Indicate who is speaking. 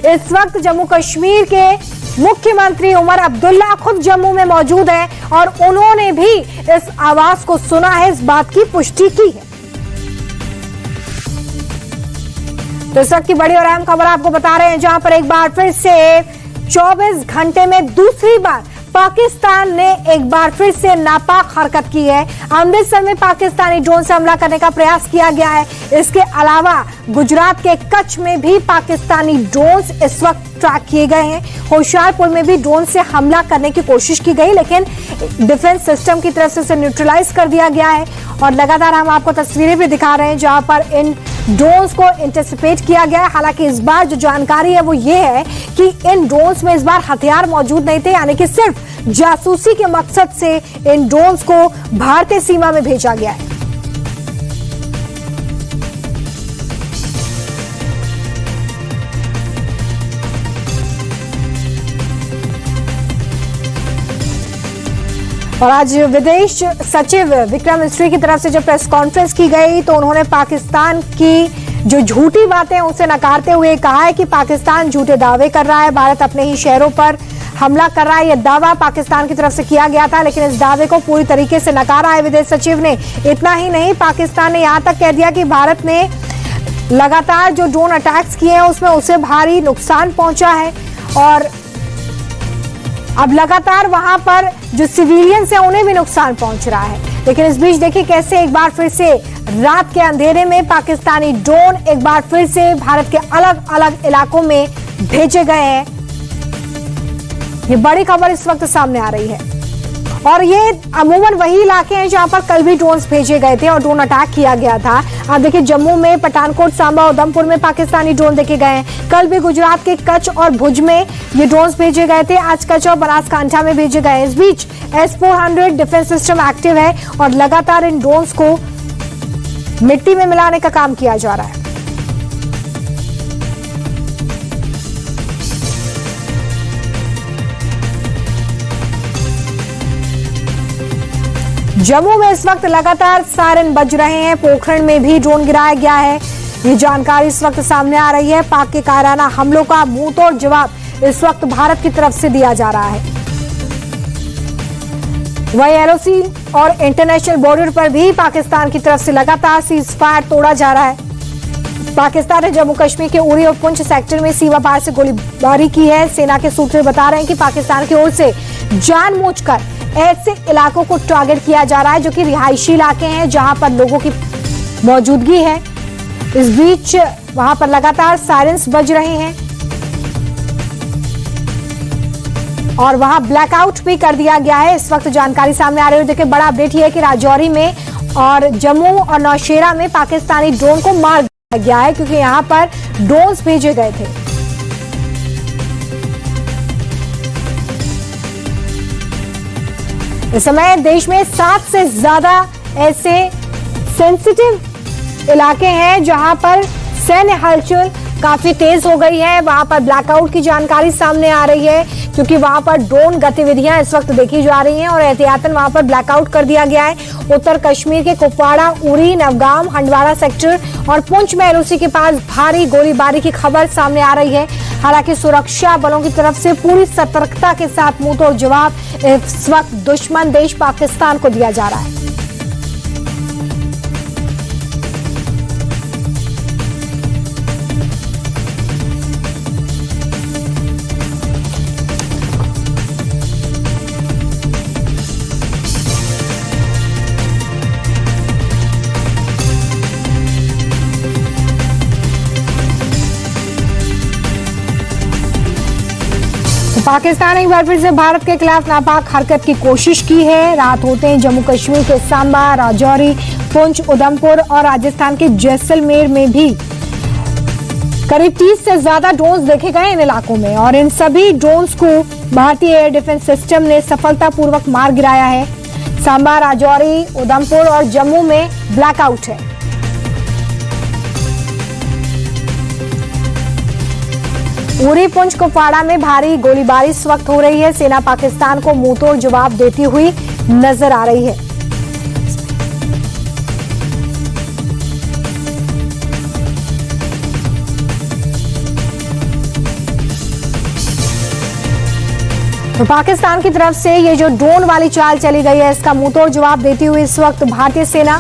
Speaker 1: इस वक्त जम्मू कश्मीर के मुख्यमंत्री उमर अब्दुल्ला खुद जम्मू में मौजूद हैं और उन्होंने भी इस आवाज को सुना है, इस बात की पुष्टि की है। तो इस वक्त की बड़ी और अहम खबर आपको बता रहे हैं, जहां पर एक बार फिर से 24 घंटे में दूसरी बार पाकिस्तान ने एक बार फिर से नापाक हरकत की है। अमृतसर में पाकिस्तानी ड्रोन से हमला करने का प्रयास किया गया है। इसके अलावा गुजरात के कच्छ में भी पाकिस्तानी ड्रोन्स इस वक्त ट्रैक किए गए हैं। होशियारपुर में भी ड्रोन से हमला करने की कोशिश की गई, लेकिन डिफेंस सिस्टम की तरफ से उसे न्यूट्रलाइज कर दिया गया है। और लगातार हम आपको तस्वीरें भी दिखा रहे हैं जहां पर इन ड्रोन्स को इंटरसेप्ट किया गया है। हालांकि इस बार जो जानकारी है वो ये है कि इन ड्रोन्स में इस बार हथियार मौजूद नहीं थे, यानी कि सिर्फ जासूसी के मकसद से इन ड्रोन्स को भारतीय सीमा में भेजा गया है। और आज विदेश सचिव विक्रम मिस्री की तरफ से जब प्रेस कॉन्फ्रेंस की गई तो उन्होंने पाकिस्तान की जो झूठी बातें उसे नकारते हुए कहा है कि पाकिस्तान झूठे दावे कर रहा है, भारत अपने ही शहरों पर हमला कर रहा है। यह दावा पाकिस्तान की तरफ से किया गया था, लेकिन इस दावे को पूरी तरीके से नकारा है विदेश सचिव ने। इतना ही नहीं, पाकिस्तान ने यहां तक कह दिया कि भारत ने लगातार जो ड्रोन अटैक्स किए हैं उसमें उसे भारी नुकसान पहुंचा है और अब लगातार वहां पर जो सिविलियंस हैं उन्हें भी नुकसान पहुंच रहा है। लेकिन इस बीच देखिए कैसे एक बार फिर से रात के अंधेरे में पाकिस्तानी ड्रोन एक बार फिर से भारत के अलग अलग इलाकों में भेजे गए हैं। ये बड़ी खबर इस वक्त सामने आ रही है और ये अमूमन वही इलाके हैं जहां पर कल भी ड्रोन्स भेजे गए थे और ड्रोन अटैक किया गया था। आप देखिए जम्मू में, पठानकोट, सांबा, उधमपुर में पाकिस्तानी ड्रोन देखे गए हैं। कल भी गुजरात के कच्छ और भुज में ये ड्रोन्स भेजे गए थे। आज कच्छ और बनासकांठा में भेजे गए। इस बीच S-400 डिफेंस सिस्टम एक्टिव है और लगातार इन ड्रोन्स को मिट्टी में मिलाने का काम किया जा रहा है। जम्मू में इस वक्त लगातार सायरन बज रहे हैं। पोखरण में भी ड्रोन गिराया गया है। ये जानकारी इस वक्त सामने आ रही है। पाक के कायराना हमलों का मुंहतोड़ जवाब इस वक्त भारत की तरफ से दिया जा रहा है। वहीं LOC और इंटरनेशनल बॉर्डर पर भी पाकिस्तान की तरफ से लगातार सीज फायर तोड़ा जा रहा है। पाकिस्तान ने जम्मू कश्मीर के उरी और पुंछ सेक्टर में सीमा पार से गोलीबारी की है। सेना के सूत्र बता रहे हैं कि पाकिस्तान की ओर से जानबूझकर ऐसे इलाकों को टारगेट किया जा रहा है जो कि रिहायशी इलाके हैं जहां पर लोगों की मौजूदगी है। इस बीच वहां पर लगातार सायरन्स बज रहे हैं और वहां ब्लैकआउट भी कर दिया गया है। इस वक्त जानकारी सामने आ रही है। देखिए बड़ा अपडेट ये है कि राजौरी में और जम्मू और नौशेरा में पाकिस्तानी ड्रोन को मार दिया गया है क्योंकि यहां पर ड्रोन्स भेजे गए थे। इस समय देश में 7 से ज्यादा ऐसे सेंसिटिव इलाके हैं जहां पर सैन्य हलचल काफी तेज हो गई है। वहां पर ब्लैकआउट की जानकारी सामने आ रही है क्योंकि वहां पर ड्रोन गतिविधियां इस वक्त देखी जा रही हैं और एहतियातन वहां पर ब्लैकआउट कर दिया गया है। उत्तर कश्मीर के कुपवाड़ा, उरी, नवगाम, हंडवाड़ा सेक्टर और पुंछ में LOC के पास भारी गोलीबारी की खबर सामने आ रही है। हालांकि सुरक्षा बलों की तरफ से पूरी सतर्कता के साथ मुंहतोड़ जवाब इस वक्त दुश्मन देश पाकिस्तान को दिया जा रहा है। पाकिस्तान ने एक बार फिर से भारत के खिलाफ नापाक हरकत की कोशिश की है। रात होते हैं जम्मू कश्मीर के सांबा, राजौरी, पुंछ, उधमपुर और राजस्थान के जैसलमेर में भी करीब 30 से ज्यादा ड्रोन्स देखे गए इन इलाकों में और इन सभी ड्रोन्स को भारतीय एयर डिफेंस सिस्टम ने सफलतापूर्वक मार गिराया है। सांबा, राजौरी, उधमपुर और जम्मू में ब्लैकआउट है। उरी, पुंछ, कुपवाड़ा में भारी गोलीबारी इस वक्त हो रही है। सेना पाकिस्तान को मुंहतोड़ जवाब देती हुई नजर आ रही है। तो पाकिस्तान की तरफ से ये जो ड्रोन वाली चाल चली गई है, इसका मुंहतोड़ जवाब देती हुई इस वक्त भारतीय सेना